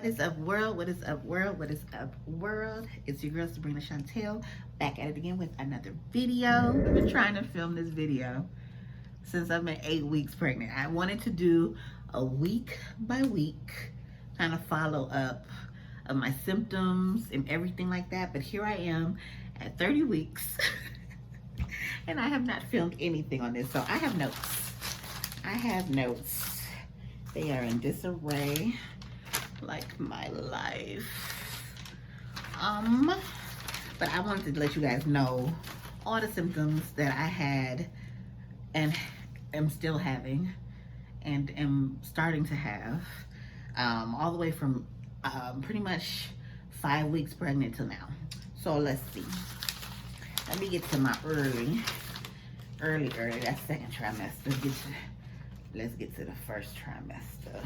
What is up, world? What is up, world? What is up, world? It's your girl Sabrina Chantel back at it again with another video. I've been trying to film this video since I've been 8 weeks pregnant. I wanted to do a week by week kind of follow up of my symptoms and everything like that. But here I am at 30 weeks and I have not filmed anything on this. So I have notes. I have notes. They are in disarray. Like my life. But I wanted to let you guys know all the symptoms that I had and am still having and am starting to have, all the way from pretty much 5 weeks pregnant till now. So let's see. Let me get to my early, that's second trimester. Let's get to the first trimester.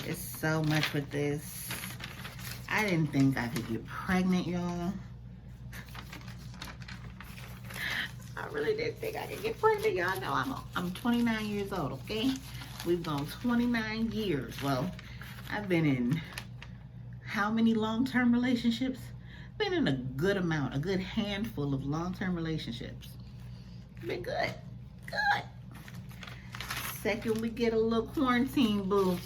It's so much with this. I didn't think I could get pregnant, y'all. I really didn't think I could get pregnant. Y'all know I'm 29 years old, okay? We've gone 29 years. Well, I've been in how many long-term relationships? Been in a good amount, a good handful of long-term relationships. Been good, good. Second we get a little quarantine boo.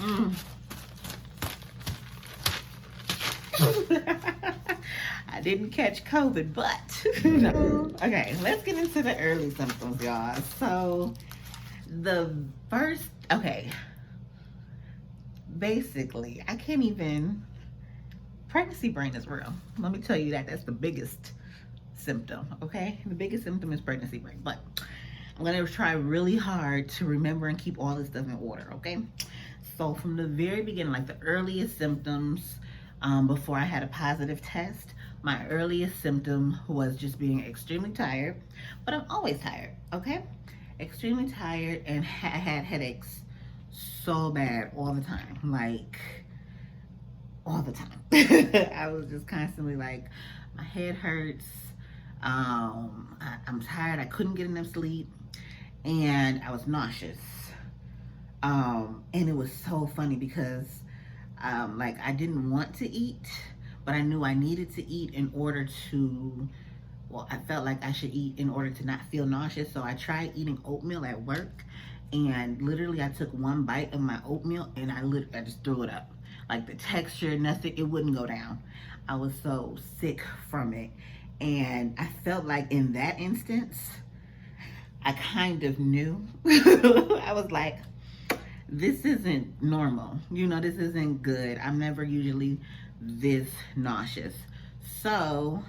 I didn't catch COVID, but okay, let's get into the early symptoms, y'all. So the first, okay, basically, I can't even, pregnancy brain is real. Let me tell you that's the biggest symptom, okay? The biggest symptom is pregnancy brain, but I'm gonna try really hard to remember and keep all this stuff in order, okay? So from the very beginning, like the earliest symptoms, before I had a positive test, my earliest symptom was just being extremely tired, but I'm always tired, okay? Extremely tired, and I had headaches so bad all the time, like all the time. I was just constantly like, my head hurts, I'm tired, I couldn't get enough sleep, and I was nauseous. And it was so funny because like I didn't want to eat, but I knew I needed to eat in order to, well, I felt like I should eat in order to not feel nauseous. So I tried eating oatmeal at work, and literally I took one bite of my oatmeal and I just threw it up. Like the texture, nothing, it wouldn't go down. I was so sick from it. And I felt like in that instance, I kind of knew. I was like, this isn't normal. You know, this isn't good. I'm never usually this nauseous. So,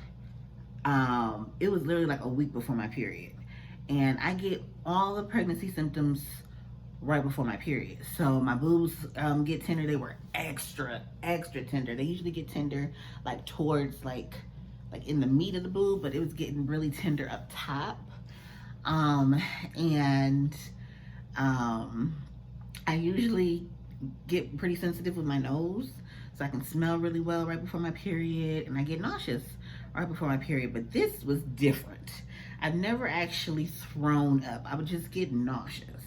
it was literally like a week before my period. And I get all the pregnancy symptoms right before my period. So my boobs get tender. They were extra tender. They usually get tender like towards like in the meat of the boob, but it was getting really tender up top. I usually get pretty sensitive with my nose, so I can smell really well right before my period, and I get nauseous right before my period. But this was different. I've never actually thrown up. I would just get nauseous.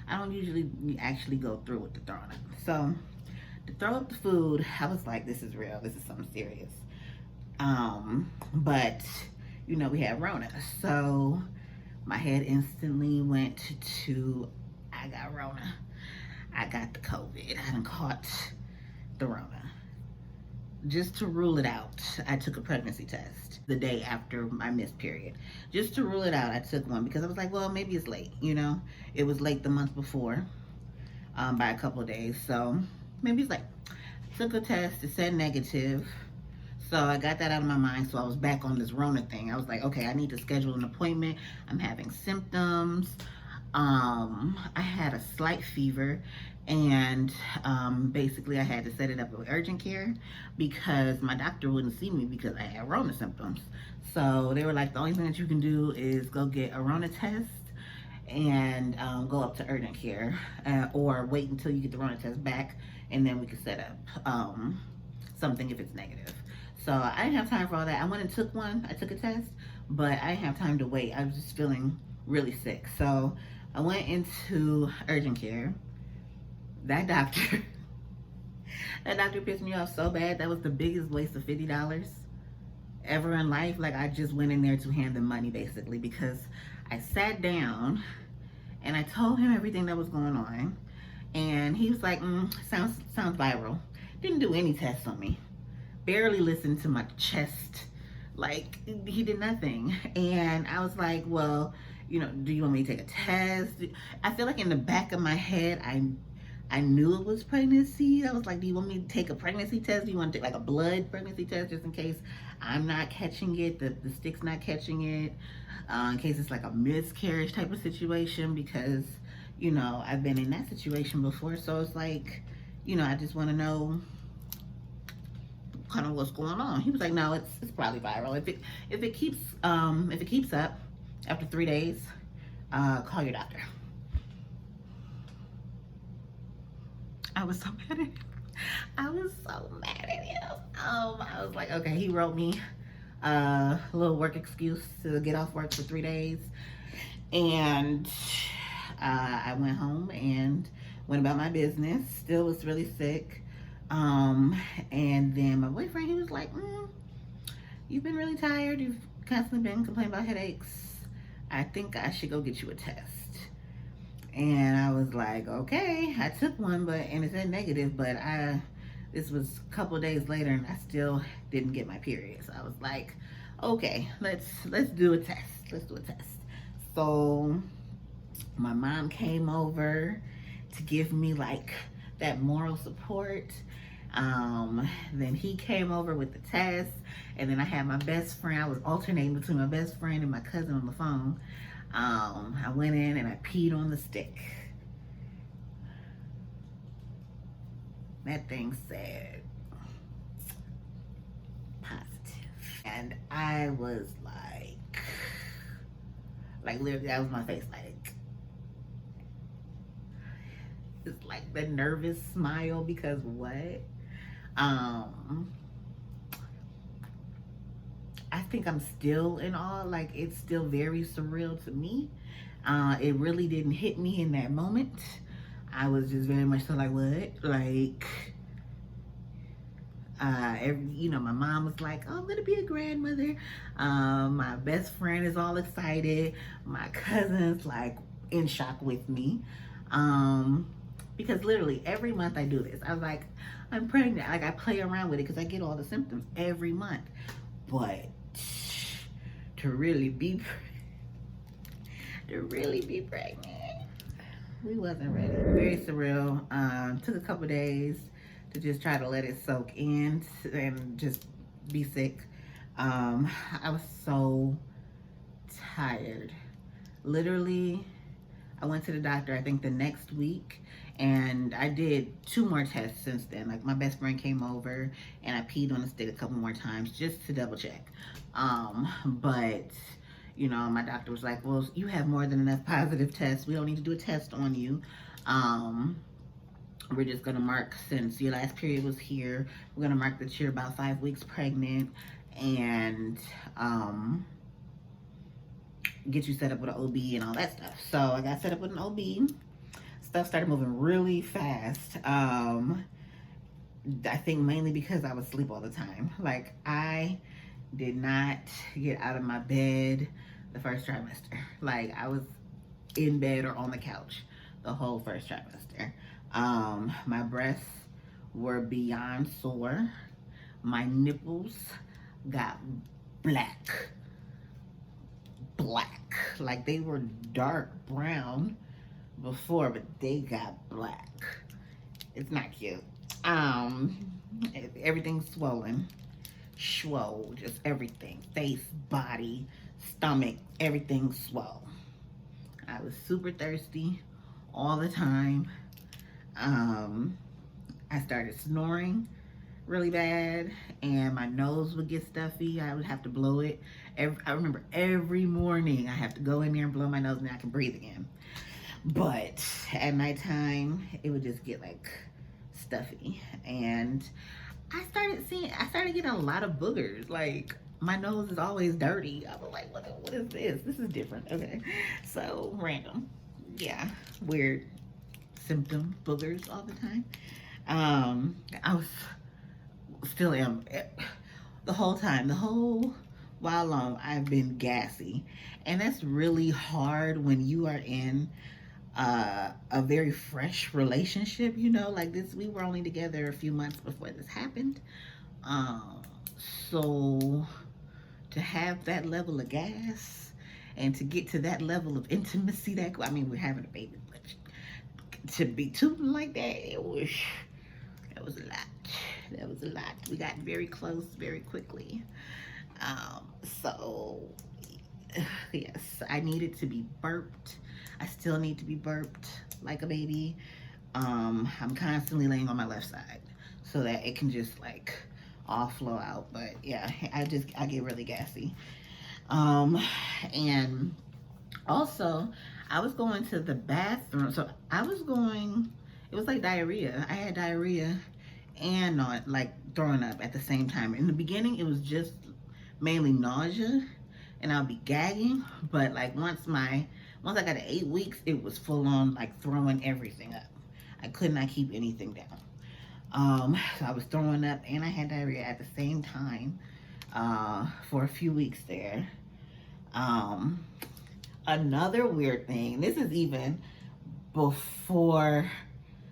I don't usually actually go through with the throwing up. So to throw up the food, I was like, this is real. This is something serious. But you know, we had Rona, so my head instantly went to, I got Rona. I got the COVID. I done caught the Rona. Just to rule it out, I took a pregnancy test the day after my missed period. Just to rule it out, I took one because I was like, well, maybe it's late, you know? It was late the month before, by a couple of days, so maybe it's late. I took a test, it said negative, so I got that out of my mind, so I was back on this Rona thing. I was like, okay, I need to schedule an appointment. I'm having symptoms. I had a slight fever, and basically I had to set it up with urgent care because my doctor wouldn't see me because I had Rona symptoms. So they were like, the only thing that you can do is go get a Rona test and go up to urgent care, or wait until you get the Rona test back, and then we can set up something if it's negative. So I didn't have time for all that. I went and took one. I took a test, but I didn't have time to wait. I was just feeling really sick. So I went into urgent care. That doctor That doctor pissed me off so bad. That was the biggest waste of $50 ever in life. Like, I just went in there to hand them money basically, because I sat down and I told him everything that was going on, and he was like, sounds viral. Didn't do any tests on me. Barely listened to my chest. Like, he did nothing. And I was like, well, do you want me to take a test? I feel like in the back of my head, I knew it was pregnancy. I was like, do you want me to take a pregnancy test? Do you want to take like a blood pregnancy test, just in case I'm not catching it, the stick's not catching it, in case it's like a miscarriage type of situation, because, I've been in that situation before. So it's like, I just want to know kind of what's going on. He was like, no, it's probably viral. If it keeps up after 3 days, call your doctor. I was so mad at him. I was like, okay. He wrote me a little work excuse to get off work for 3 days, and I went home and went about my business. Still was really sick. And then my boyfriend, he was like, you've been really tired. You've constantly been complaining about headaches. I think I should go get you a test. And I was like, okay. I took one, and it said negative, but this was a couple of days later and I still didn't get my period. So I was like, okay, let's do a test. Let's do a test. So my mom came over to give me like that moral support. Then he came over with the test, and then I had my best friend. I was alternating between my best friend and my cousin on the phone. I went in and I peed on the stick. That thing said positive. And I was like literally, that was my face, like, it's like the nervous smile, because what? I think I'm still in awe. Like, it's still very surreal to me. It really didn't hit me in that moment. I was just very much so like, what? Like, my mom was like, oh, I'm gonna be a grandmother. My best friend is all excited. My cousin's like in shock with me. Because literally every month I do this. I was like, I'm pregnant. Like, I play around with it because I get all the symptoms every month. But to really be pregnant, we wasn't ready. Very surreal. Took a couple days to just try to let it soak in and just be sick. I was so tired. Literally, I went to the doctor, I think the next week, and I did 2 more tests since then. Like, my best friend came over and I peed on the stick a couple more times just to double check. But my doctor was like, well, you have more than enough positive tests. We don't need to do a test on you. We're just gonna mark, since your last period was here, we're gonna mark that you're about 5 weeks pregnant, and get you set up with an OB and all that stuff. So I got set up with an OB. Stuff started moving really fast. I think mainly because I would sleep all the time. Like, I did not get out of my bed the first trimester. Like, I was in bed or on the couch the whole first trimester. My breasts were beyond sore. My nipples got black. Like, they were dark brown before, but they got black. It's not cute. Everything's swollen. Swole, just everything. Face, body, stomach, everything swole. I was super thirsty all the time. I started snoring really bad, and my nose would get stuffy. I would have to blow it. I remember every morning I have to go in there and blow my nose, and I can breathe again. But at nighttime, it would just get like stuffy, and I started getting a lot of boogers. Like, my nose is always dirty. I was like, what is this? This is different. Okay, so random. Yeah, weird symptom, boogers all the time. I was still am the whole time, the whole while long I've been gassy. And that's really hard when you are in a very fresh relationship, you know, like this. We were only together a few months before this happened. Um, so to have that level of gas and to get to that level of intimacy, that I mean, we're having a baby, but to be tooting like that, that was a lot. That was a lot. We got very close very quickly. So yes, I needed to be burped. I still need to be burped like a baby. I'm constantly laying on my left side so that it can just like all flow out. But yeah, I get really gassy. Um, and also I was going to the bathroom. So I was going, it was like diarrhea. I had diarrhea and not like throwing up at the same time. In the beginning, it was just mainly nausea and I'll be gagging. But like once I got to 8 weeks, it was full on like throwing everything up. I could not keep anything down. So I was throwing up and I had diarrhea at the same time for a few weeks there. Um, Another weird thing, this is even before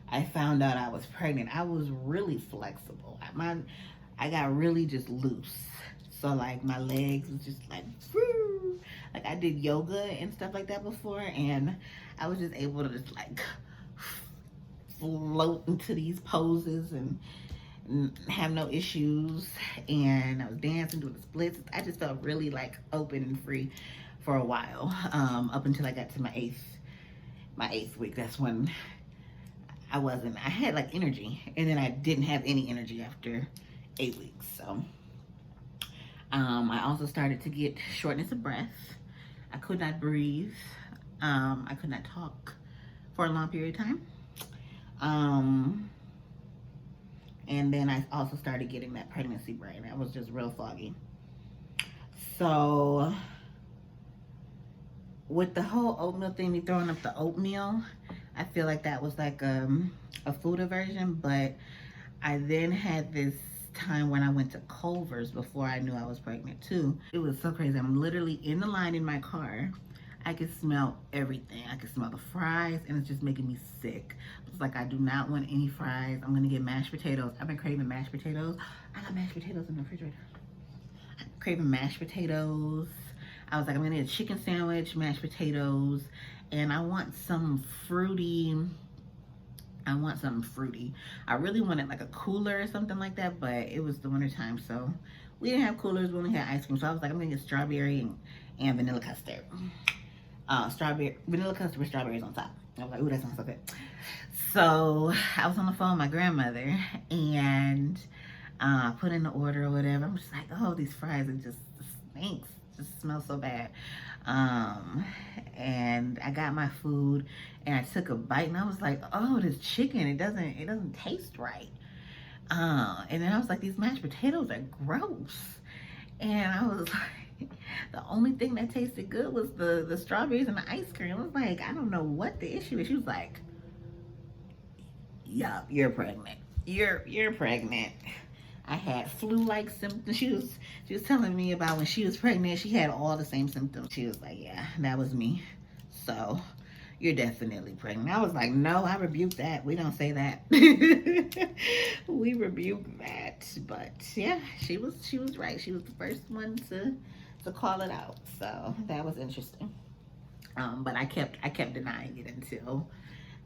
I found out I was pregnant. I was really flexible. I got really just loose. So like my legs was just like, woo. Like I did yoga and stuff like that before, and I was just able to just like float into these poses and have no issues. And I was dancing, doing the splits. I just felt really like open and free for a while, up until I got to my eighth week. That's when I had like energy, and then I didn't have any energy after 8 weeks. So I also started to get shortness of breath. I could not breathe. I could not talk for a long period of time. And then I also started getting that pregnancy brain. I was just real foggy. So with the whole oatmeal thing, me throwing up the oatmeal, I feel like that was like a food aversion. But I then had this time when I went to Culver's before I knew I was pregnant too. It was so crazy. I'm literally in the line in my car. I could smell everything. I could smell the fries, and it's just making me sick. It's like, I do not want any fries. I'm gonna get mashed potatoes. I've been craving mashed potatoes. I got mashed potatoes in the refrigerator. I'm craving mashed potatoes. I was like, I'm gonna get a chicken sandwich, mashed potatoes, and I want some fruity. I really wanted like a cooler or something like that, but it was the winter time, so we didn't have coolers. We only had ice cream. So I was like, I'm gonna get strawberry and vanilla custard. Vanilla custard with strawberries on top. I was like, ooh, that sounds so good. So I was on the phone with my grandmother and put in the order or whatever. I'm just like, oh, these fries, it just stinks. Just smells so bad. And I got my food and I took a bite and I was like, oh, this chicken, it doesn't taste right. And then I was like, these mashed potatoes are gross. And I was like, the only thing that tasted good was the strawberries and the ice cream. I was like, I don't know what the issue is. She was like, yeah, you're pregnant. You're pregnant. I had flu-like symptoms. She was telling me about when she was pregnant. She had all the same symptoms. She was like, yeah, that was me. So you're definitely pregnant. I was like, no, I rebuke that. We don't say that. We rebuke that. But yeah, she was right. She was the first one to call it out. So that was interesting. But I kept denying it until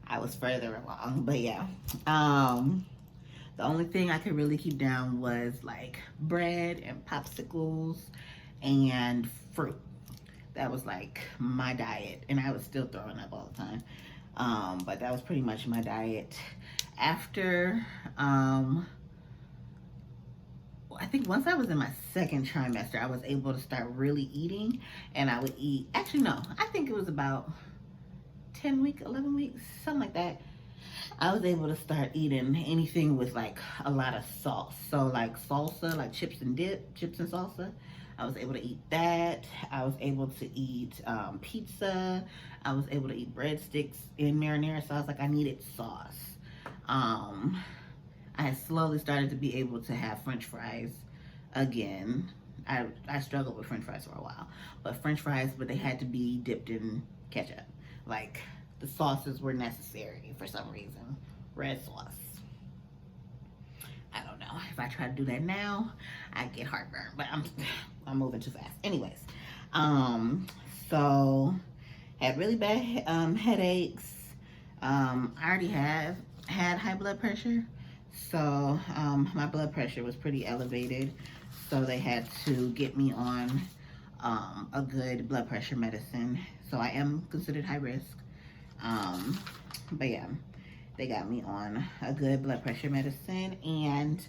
I was further along. But yeah. The only thing I could really keep down was like bread and popsicles and fruit. That was like my diet, and I was still throwing up all the time. But that was pretty much my diet. After, I think once I was in my second trimester, I was able to start really eating, and I would eat, actually no, I think it was about 10 weeks, 11 weeks, something like that. I was able to start eating anything with like a lot of sauce. So like salsa, like chips and salsa. I was able to eat that. I was able to eat pizza. I was able to eat breadsticks in marinara sauce. Like I needed sauce. I had slowly started to be able to have French fries again. I struggled with French fries for a while, but French fries, but they had to be dipped in ketchup. Like the sauces were necessary for some reason. Red sauce. I don't know. If I try to do that now, I get heartburn. But I'm moving too fast. Anyways, um, so had really bad headaches. I already have had high blood pressure, so my blood pressure was pretty elevated. So they had to get me on a good blood pressure medicine. So I am considered high risk. But yeah, they got me on a good blood pressure medicine, and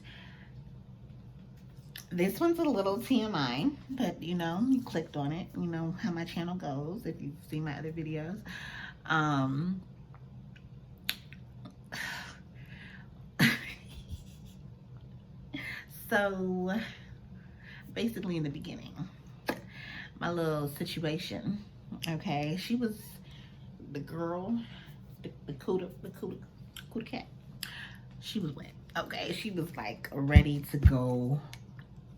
this one's a little TMI, but you know, you clicked on it. You know how my channel goes if you've seen my other videos. Um, so basically in the beginning, my little situation, okay, she was the girl, the cooter cat. She was wet, okay? She was like ready to go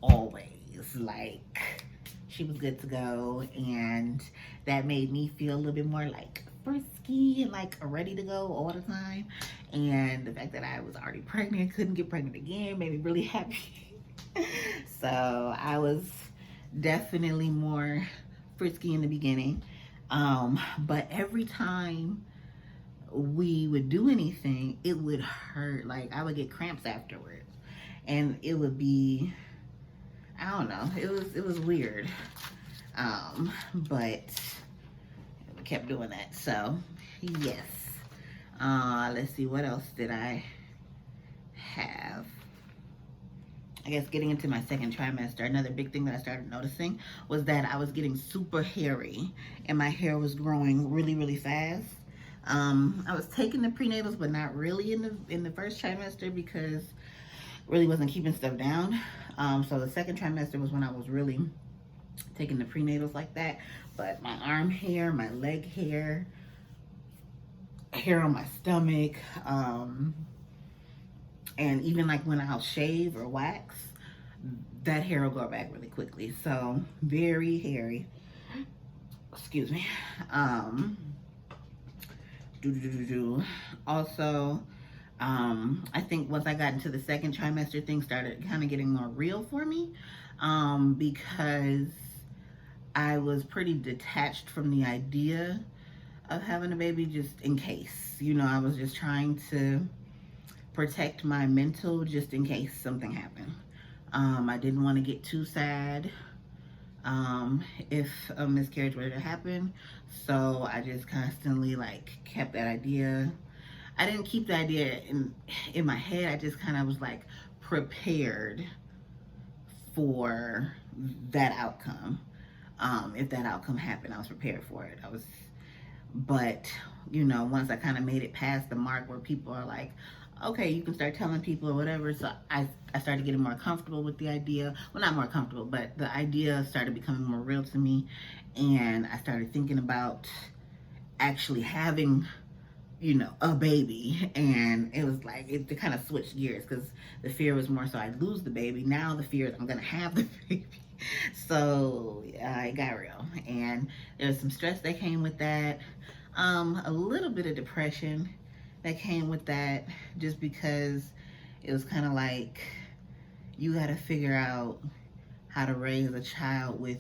always. Like she was good to go, and that made me feel a little bit more like frisky and like ready to go all the time. And the fact that I was already pregnant, couldn't get pregnant again, made me really happy. So I was definitely more frisky in the beginning. But every time we would do anything, it would hurt. Like I would get cramps afterwards, and it would be, I don't know, it was weird. But we kept doing that. So yes. Let's see, what else did I have? I guess getting into my second trimester, another big thing that I started noticing was that I was getting super hairy and my hair was growing really, really fast. I was taking the prenatals, but not really in the first trimester because really wasn't keeping stuff down. So the second trimester was when I was really taking the prenatals like that. But my arm hair, my leg hair, hair on my stomach, and even like when I'll shave or wax, that hair will grow back really quickly. So very hairy. Excuse me. Also, I think once I got into the second trimester, things started kind of getting more real for me, because I was pretty detached from the idea of having a baby just in case. You know, I was just trying to protect my mental just in case something happened. I didn't want to get too sad if a miscarriage were to happen. So I just constantly like kept that idea. I didn't keep the idea in my head. I just kind of was like prepared for that outcome. If that outcome happened, I was prepared for it. But you know, once I kind of made it past the mark where people are like, okay, you can start telling people or whatever. So I started getting more comfortable with the idea. Well, not more comfortable, but the idea started becoming more real to me. And I started thinking about actually having, you know, a baby. And it was like, it kind of switched gears because the fear was more so I'd lose the baby. Now the fear is I'm going to have the baby. So it got real. And there was some stress that came with that. A little bit of depression that came with that, just because it was kind of like you got to figure out how to raise a child with,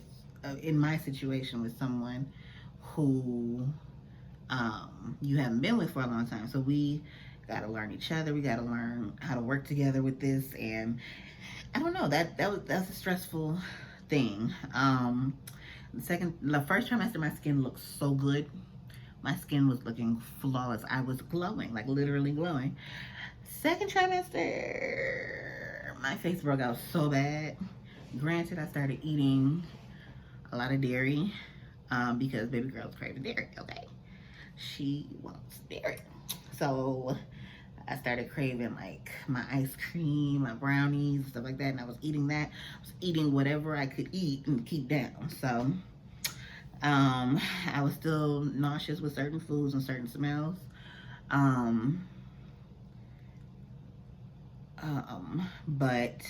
in my situation, with someone who you haven't been with for a long time. So we got to learn each other. We got to learn how to work together with this. And I don't know, that's a stressful thing. The first trimester, my skin looked so good. My skin was looking flawless. I was glowing, like literally glowing. Second trimester, my face broke out so bad. Granted, I started eating a lot of dairy because baby girl's craving dairy, okay? She wants dairy. So I started craving like my ice cream, my brownies, stuff like that, and I was eating that. I was eating whatever I could eat and keep down. So I was still nauseous with certain foods and certain smells. But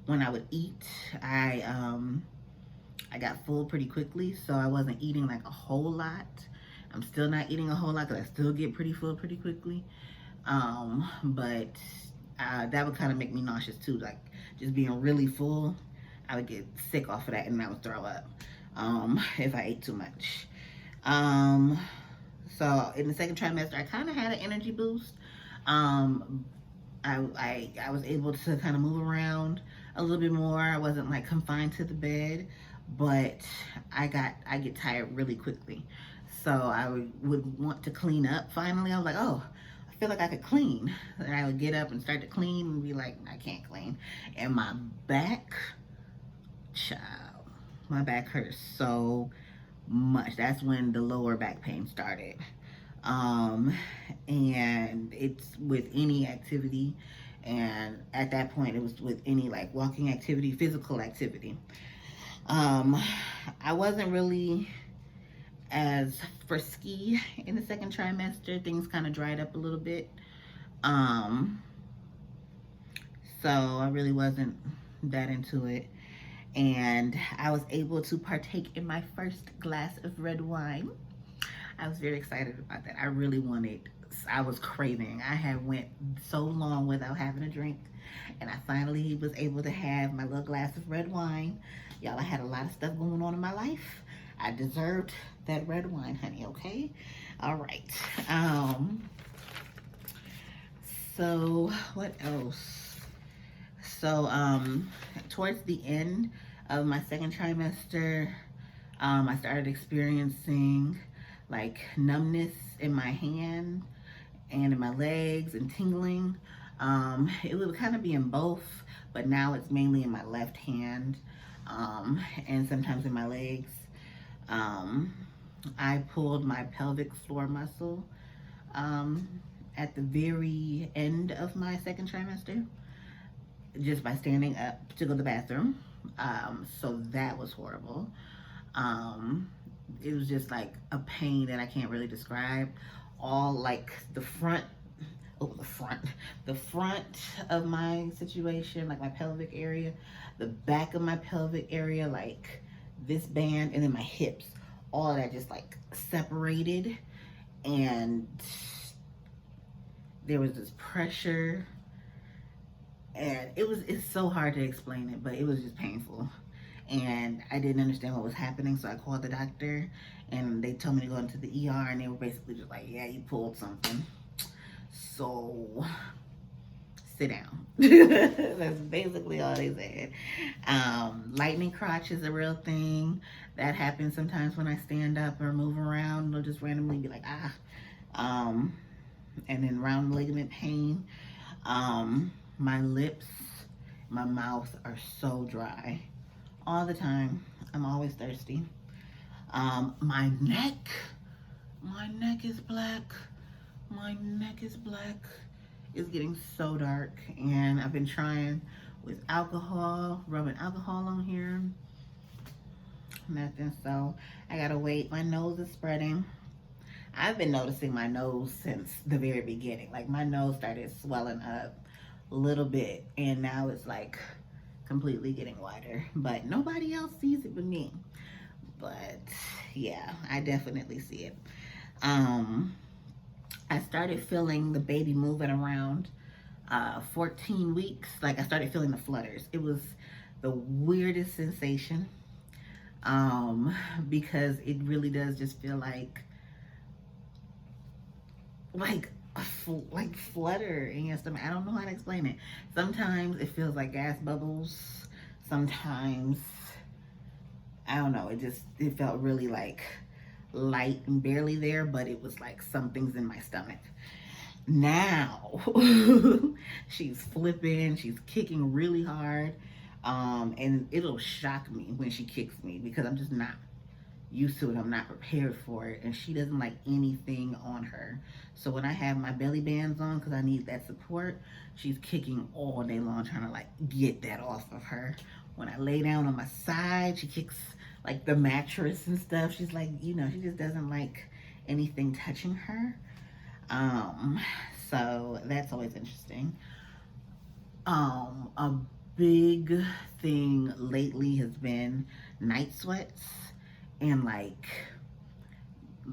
when I would eat, I got full pretty quickly, so I wasn't eating like a whole lot. I'm still not eating a whole lot because I still get pretty full pretty quickly. But that would kind of make me nauseous too, like just being really full. I would get sick off of that and I would throw up if I ate too much. Um, so in the second trimester, I kind of had an energy boost. Um, I was able to kind of move around a little bit more. I wasn't like confined to the bed, but I get tired really quickly. So I would want to clean up. Finally, I was like, oh, I feel like I could clean. And I would get up and start to clean and be like, I can't clean. And my back, child, my back hurts so much. That's when the lower back pain started. Um, and it's with any activity. And at that point, it was with any like walking activity, physical activity. Um, I wasn't really as frisky in the second trimester. Things kind of dried up a little bit. Um, so I really wasn't that into it. And I was able to partake in my first glass of red wine. I was very excited about that. I was craving. I had went so long without having a drink, and I finally was able to have my little glass of red wine. Y'all, I had a lot of stuff going on in my life. I deserved that red wine, honey, okay? All right. So what else? So, towards the end of my second trimester, I started experiencing like numbness in my hand and in my legs and tingling. It would kind of be in both, but now it's mainly in my left hand, and sometimes in my legs. I pulled my pelvic floor muscle at the very end of my second trimester just by standing up to go to the bathroom. So that was horrible. It was just like a pain that I can't really describe. All like the front of my situation, like my pelvic area, the back of my pelvic area, like this band, and then my hips, all of that just like separated, and there was this pressure, and it's so hard to explain it, but it was just painful. And I didn't understand what was happening, so I called the doctor, and they told me to go into the ER, and they were basically just like, yeah, you pulled something, so sit down. That's basically all they said. Lightning crotch is a real thing that happens sometimes when I stand up or move around. They'll just randomly be like, ah. And then round ligament pain. My lips, my mouth are so dry all the time. I'm always thirsty. My neck is black. My neck is black. It's getting so dark, and I've been trying with alcohol, rubbing alcohol on here. Nothing, so I gotta wait. My nose is spreading. I've been noticing my nose since the very beginning. Like my nose started swelling up a little bit, and now it's like completely getting wider, but nobody else sees it but me. But yeah, I definitely see it. I started feeling the baby moving around 14 weeks. Like I started feeling the flutters. It was the weirdest sensation, because it really does just feel like flutter in your stomach. I don't know how to explain it. Sometimes it feels like gas bubbles. Sometimes, I don't know, it felt really like light and barely there, but it was like something's in my stomach. Now, she's flipping, she's kicking really hard, and it'll shock me when she kicks me because I'm just not used to it. I'm not prepared for it, and she doesn't like anything on her. So when I have my belly bands on, because I need that support, she's kicking all day long trying to like get that off of her. When I lay down on my side, she kicks like the mattress and stuff. She's like, she just doesn't like anything touching her. So that's always interesting. A big thing lately has been night sweats and like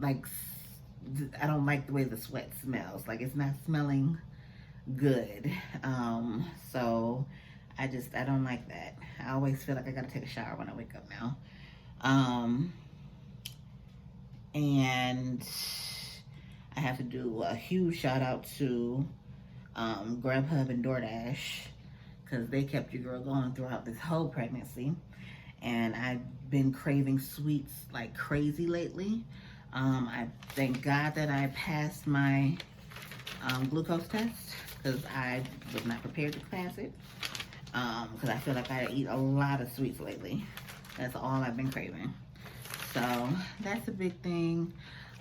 I don't like the way the sweat smells. Like it's not smelling good. So I don't like that. I always feel like I gotta take a shower when I wake up now. And I have to do a huge shout out to Grubhub and DoorDash because they kept your girl going throughout this whole pregnancy. And I've been craving sweets like crazy lately. I thank God that I passed my glucose test because I was not prepared to pass it. Because I feel like I eat a lot of sweets lately. That's all I've been craving. So that's a big thing.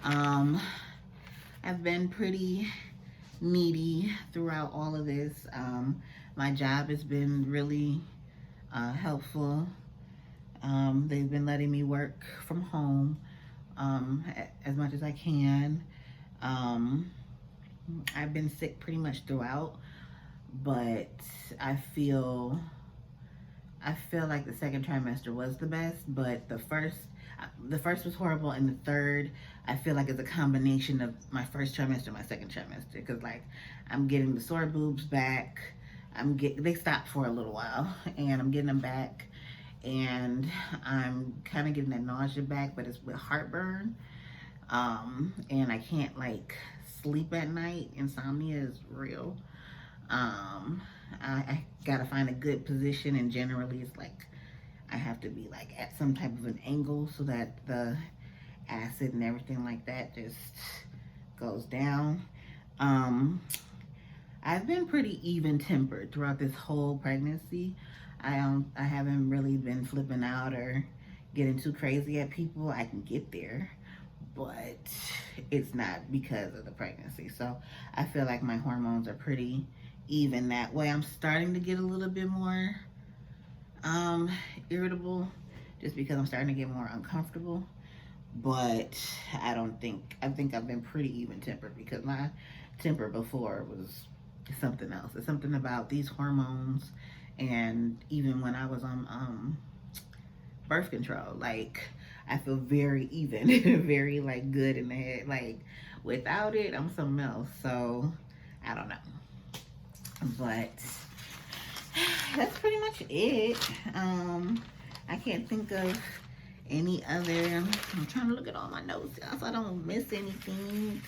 I've been pretty needy throughout all of this. My job has been really helpful. They've been letting me work from home as much as I can. I've been sick pretty much throughout, but I feel like the second trimester was the best, but the first was horrible, and the third I feel like it's a combination of my first trimester and my second trimester, because like I'm getting the sore boobs back. They stopped for a little while and I'm getting them back, and I'm kind of getting that nausea back, but it's with heartburn. And I can't like sleep at night. Insomnia is real. I gotta find a good position, and generally it's like I have to be like at some type of an angle so that the acid and everything like that just goes down. I've been pretty even tempered throughout this whole pregnancy. I haven't really been flipping out or getting too crazy at people. I can get there, but it's not because of the pregnancy. So I feel like my hormones are pretty even that way. I'm starting to get a little bit more irritable just because I'm starting to get more uncomfortable, but I think I've been pretty even tempered because my temper before was something else. It's something about these hormones, and even when I was on birth control, like I feel very even, very like good in the head. Like without it, I'm something else. So I don't know, but that's pretty much it. I can't think of any other. I'm trying to look at all my notes so I don't miss anything.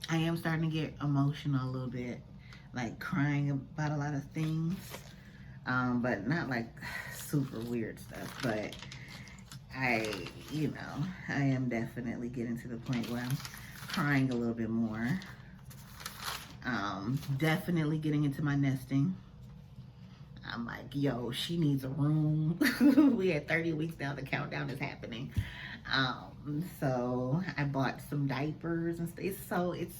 I am starting to get emotional a little bit, like crying about a lot of things, but not like super weird stuff. But I am definitely getting to the point where I'm crying a little bit more. Definitely getting into my nesting. I'm like, yo, she needs a room. We had 30 weeks now. The countdown is happening. So I bought some diapers and stuff. It's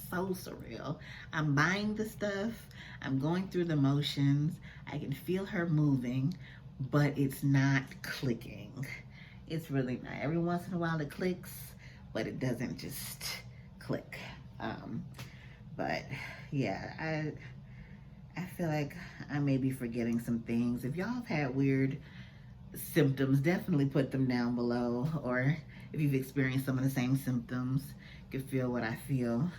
so surreal. I'm buying the stuff. I'm going through the motions. I can feel her moving, but it's not clicking. It's really not. Every once in a while it clicks, but it doesn't just click. But yeah, I feel like I may be forgetting some things. If y'all have had weird symptoms, definitely put them down below. Or if you've experienced some of the same symptoms, you can feel what I feel.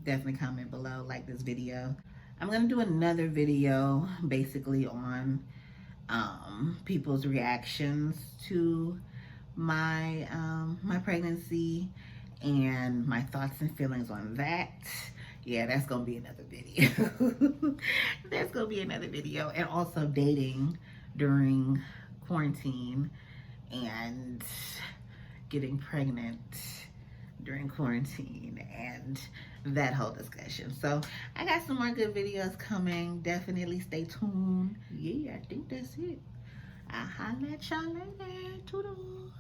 Definitely comment below, like this video. I'm gonna do another video basically on people's reactions to my my pregnancy and my thoughts and feelings on that. Yeah, that's gonna be another video. That's gonna be another video. And also dating during quarantine and getting pregnant during quarantine and that whole discussion. So I got some more good videos coming. Definitely stay tuned. Yeah, I think that's it. I'll holla at y'all later. Toodles.